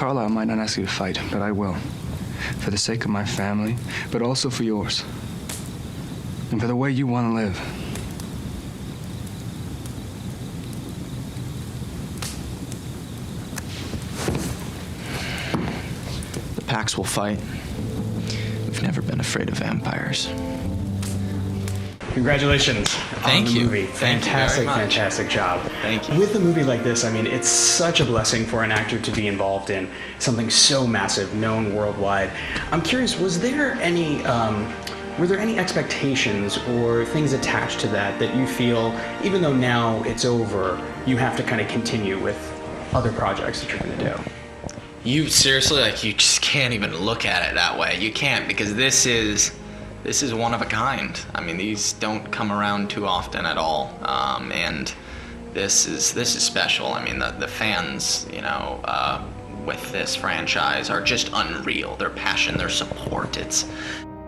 Carlisle might not ask you to fight, but I will. For the sake of my family, but also for yours. And for the way you want to live. The Pax will fight. We've never been afraid of vampires. Congratulations on the movie. Fantastic, fantastic job. Thank you. With a movie like this, I mean, it's such a blessing for an actor to be involved in something so massive, known worldwide. I'm curious, were there any expectations or things attached to that you feel, even though now it's over, you have to kind of continue with other projects that you're going to do? You seriously, you just can't even look at it that way. You can't, because this is one of a kind. I mean, these don't come around too often at all, and this is special. I mean, the fans, with this franchise are just unreal. Their passion, their support.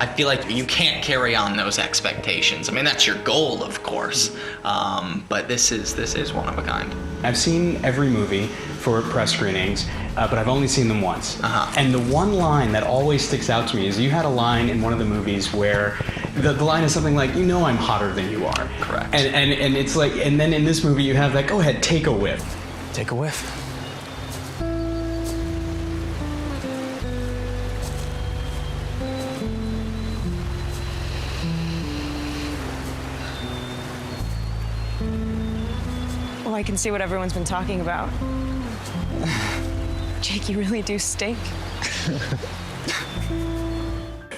I feel like you can't carry on those expectations. I mean, that's your goal, of course, but this is one of a kind. I've seen every movie for press screenings, but I've only seen them once. And the one line that always sticks out to me is you had a line in one of the movies where the line is something like, I'm hotter than you are. Correct. And it's like, and then in this movie you have that, go ahead, take a whiff. Take a whiff. I can see what everyone's been talking about. Jake, you really do stink.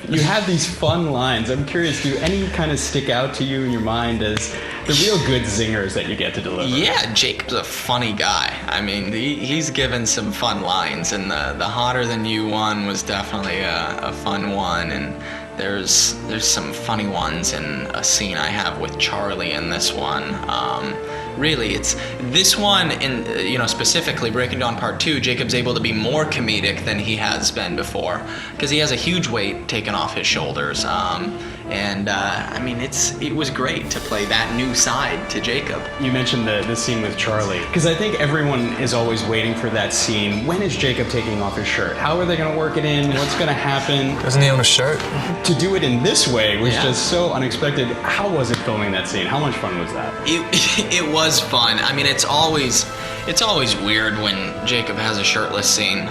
You have these fun lines. I'm curious, do any kind of stick out to you in your mind as the real good zingers that you get to deliver? Yeah, Jacob's a funny guy. I mean, he's given some fun lines, and the hotter than you one was definitely a fun one, and there's some funny ones in a scene I have with Charlie in this one. Really, it's this one, specifically Breaking Dawn Part 2, Jacob's able to be more comedic than he has been before, because he has a huge weight taken off his shoulders. I mean, it was great to play that new side to Jacob. You mentioned the scene with Charlie, because I think everyone is always waiting for that scene. When is Jacob taking off his shirt? How are they going to work it in? What's going to happen? Doesn't he own a shirt? To do it in this way was just so unexpected. How was it filming that scene? How much fun was that? It was fun. I mean, it's always weird when Jacob has a shirtless scene,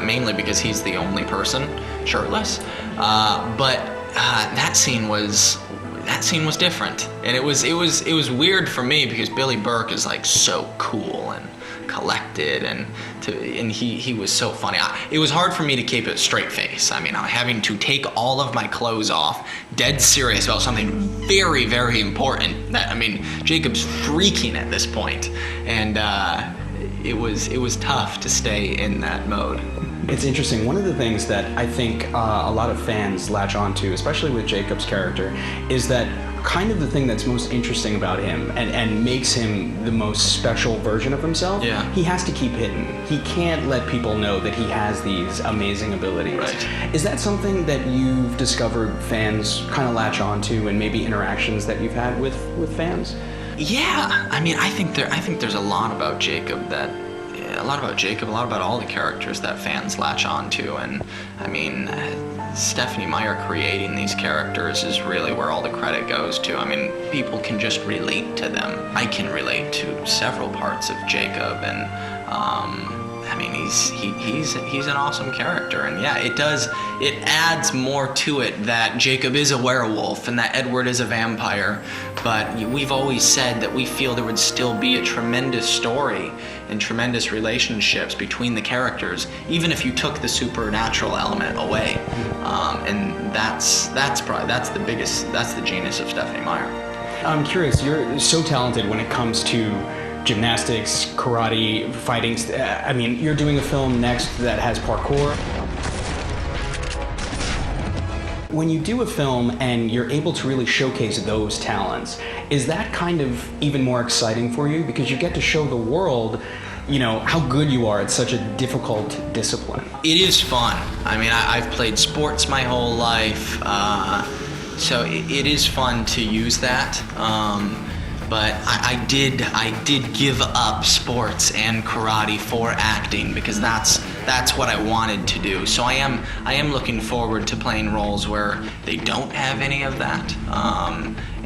mainly because he's the only person shirtless. But that scene was different, and it was weird for me because Billy Burke is so cool and collected, and he was so funny. It was hard for me to keep a straight face. I mean, I'm having to take all of my clothes off, dead serious about something very, very important. Jacob's freaking at this point, and it was tough to stay in that mode. It's interesting. One of the things that I think a lot of fans latch onto, especially with Jacob's character, is that kind of the thing that's most interesting about him and makes him the most special version of himself. Yeah. He has to keep hidden. He can't let people know that he has these amazing abilities. Right. Is that something that you've discovered fans kind of latch onto, and maybe interactions that you've had with fans? Yeah, I mean, I think there's a lot about Jacob, a lot about all the characters that fans latch on to, and I mean, Stephanie Meyer creating these characters is really where all the credit goes to. I mean, people can just relate to them. I can relate to several parts of Jacob, and I mean, he's an awesome character, and yeah, it adds more to it that Jacob is a werewolf and that Edward is a vampire, but we've always said that we feel there would still be a tremendous story and tremendous relationships between the characters, even if you took the supernatural element away, and that's the genius of Stephanie Meyer. I'm curious, you're so talented when it comes to gymnastics, karate, fighting. I mean, you're doing a film next that has parkour. When you do a film and you're able to really showcase those talents, is that kind of even more exciting for you? Because you get to show the world, how good you are at such a difficult discipline. It is fun. I mean, I've played sports my whole life, so it is fun to use that. but I did give up sports and karate for acting because that's what I wanted to do. So I am looking forward to playing roles where they don't have any of that.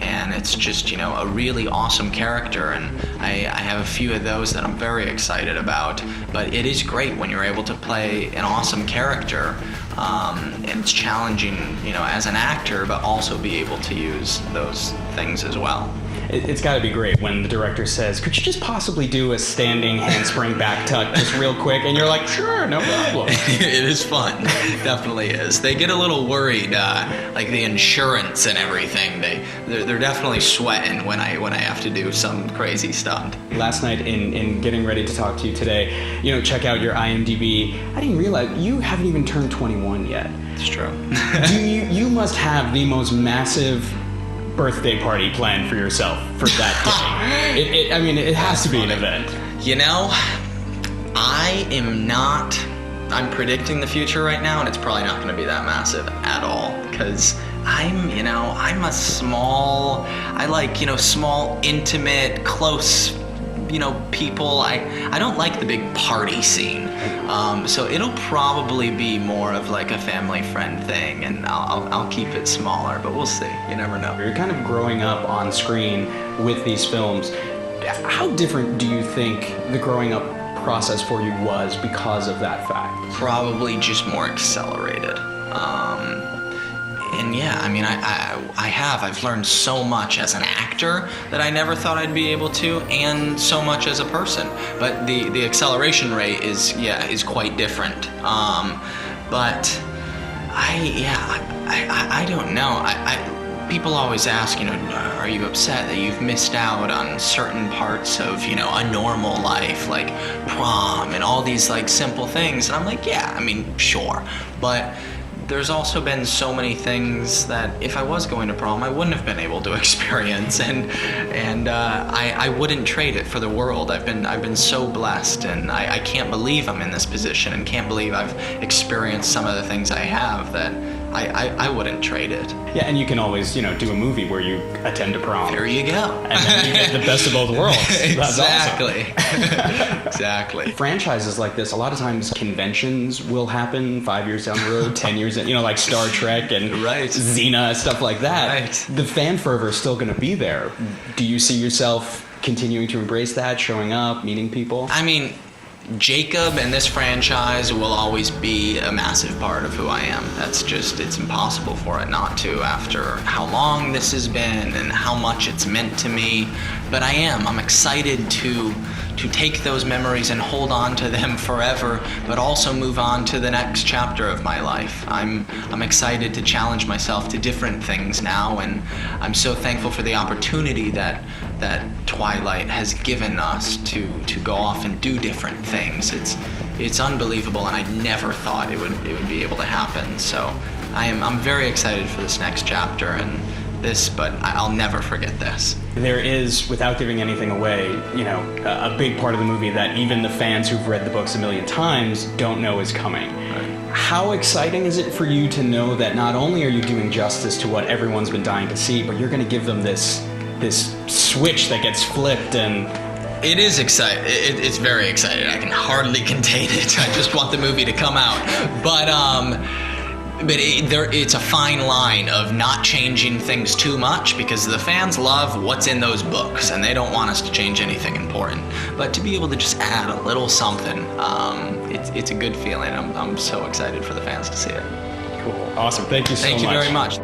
And it's just, a really awesome character, and I have a few of those that I'm very excited about. But it is great when you're able to play an awesome character, and it's challenging, as an actor, but also be able to use those things as well. It's got to be great when the director says, could you just possibly do a standing handspring back tuck just real quick? And you're like, sure, no problem. It is fun. Definitely is. They get a little worried, like the insurance and everything. They're definitely sweating when I have to do some crazy stunt. Last night in getting ready to talk to you today, check out your IMDb. I didn't realize you haven't even turned 21 yet. It's true. You must have the most massive birthday party planned for yourself for that day. It has to be an event. I'm predicting the future right now, and it's probably not going to be that massive at all, because I'm a small, small, intimate, close, people. I don't like the big party scene. So it'll probably be more of like a family friend thing, and I'll keep it smaller, but we'll see. You never know. You're kind of growing up on screen with these films. How different do you think the growing up process for you was because of that fact? Probably just more accelerated. And yeah, I've learned so much as an actor that I never thought I'd be able to, and so much as a person. But the acceleration rate is quite different. But I don't know. People always ask, are you upset that you've missed out on certain parts of, a normal life, like prom and all these like simple things? And I'm like, yeah, sure. But there's also been so many things that if I was going to prom, I wouldn't have been able to experience, and I wouldn't trade it for the world. I've been so blessed, and I can't believe I'm in this position, and can't believe I've experienced some of the things I have that I wouldn't trade it. Yeah, and you can always, do a movie where you attend a prom. There you go. And then you get the best of both worlds. That's exactly. Awesome. Exactly. Franchises like this, a lot of times conventions will happen 5 years down the road, 10 years, like Star Trek and right. Xena, stuff like that. Right. The fan fervor is still going to be there. Do you see yourself continuing to embrace that, showing up, meeting people? Jacob and this franchise will always be a massive part of who I am. It's impossible for it not to, after how long this has been and how much it's meant to me. But I'm excited to take those memories and hold on to them forever, but also move on to the next chapter of my life. I'm excited to challenge myself to different things now, and I'm so thankful for the opportunity that Twilight has given us to go off and do different things. It's unbelievable, and I never thought it would be able to happen. So I'm very excited for this next chapter and this, but I'll never forget this. There is, without giving anything away, a big part of the movie that even the fans who've read the books a million times don't know is coming. Right. How exciting is it for you to know that not only are you doing justice to what everyone's been dying to see, but you're going to give them this switch that gets flipped? And it is exciting. It's very exciting. I can hardly contain it. I just want the movie to come out. But it's a fine line of not changing things too much, because the fans love what's in those books and they don't want us to change anything important. But to be able to just add a little something, it's a good feeling. I'm so excited for the fans to see it. Cool. Awesome. Thank you so much. Thank you very much.